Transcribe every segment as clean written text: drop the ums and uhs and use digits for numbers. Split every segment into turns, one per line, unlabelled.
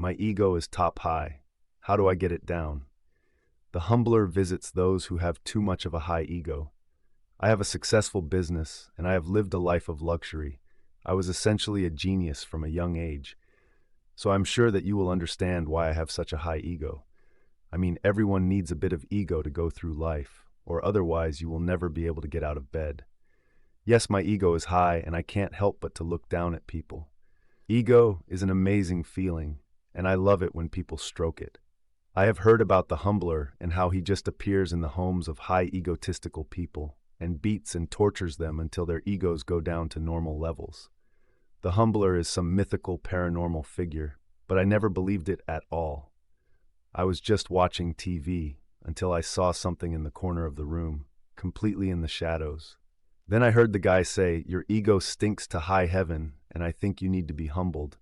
My ego is top high. How do I get it down? The humbler visits those who have too much of a high ego. I have a successful business, and I have lived a life of luxury. I was essentially a genius from a young age. So I'm sure that you will understand why I have such a high ego. I mean, everyone needs a bit of ego to go through life, or otherwise you will never be able to get out of bed. Yes, my ego is high, and I can't help but to look down at people. Ego is an amazing feeling, and I love it when people stroke it. I have heard about the humbler and how he just appears in the homes of high egotistical people and beats and tortures them until their egos go down to normal levels. The humbler is some mythical paranormal figure, but I never believed it at all. I was just watching TV until I saw something in the corner of the room, completely in the shadows. Then I heard the guy say, "Your ego stinks to high heaven, and I think you need to be humbled,"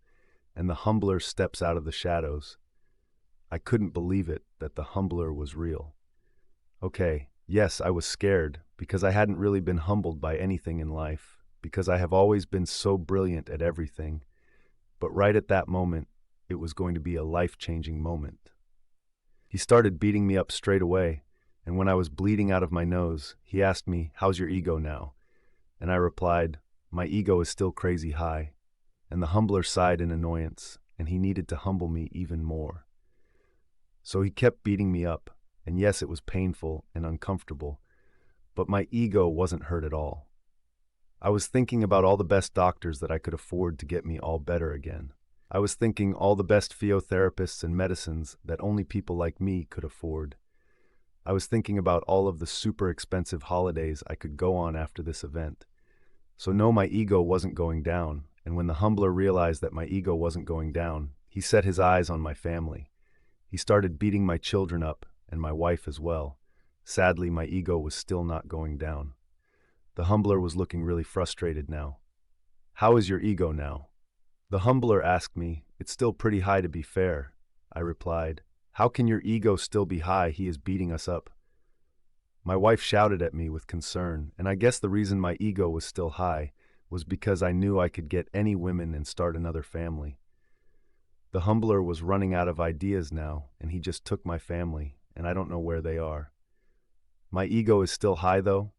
and the humbler steps out of the shadows. I couldn't believe it that the humbler was real. Okay, yes, I was scared because I hadn't really been humbled by anything in life, because I have always been so brilliant at everything. But right at that moment, it was going to be a life-changing moment. He started beating me up straight away, and when I was bleeding out of my nose, he asked me, "How's your ego now?" And I replied, "My ego is still crazy high." And the humbler sighed in annoyance, and he needed to humble me even more. So he kept beating me up, and yes, it was painful and uncomfortable, but my ego wasn't hurt at all. I was thinking about all the best doctors that I could afford to get me all better again. I was thinking all the best physiotherapists and medicines that only people like me could afford. I was thinking about all of the super expensive holidays I could go on after this event. So no, my ego wasn't going down, and when the humbler realized that my ego wasn't going down, he set his eyes on my family. He started beating my children up, and my wife as well. Sadly, my ego was still not going down. The humbler was looking really frustrated now. "How is your ego now?" The humbler asked me. "It's still pretty high to be fair," I replied. "How can your ego still be high? He is beating us up." My wife shouted at me with concern, and I guess the reason my ego was still high was because I knew I could get any women and start another family. The humbler was running out of ideas now, and he just took my family, and I don't know where they are. My ego is still high, though,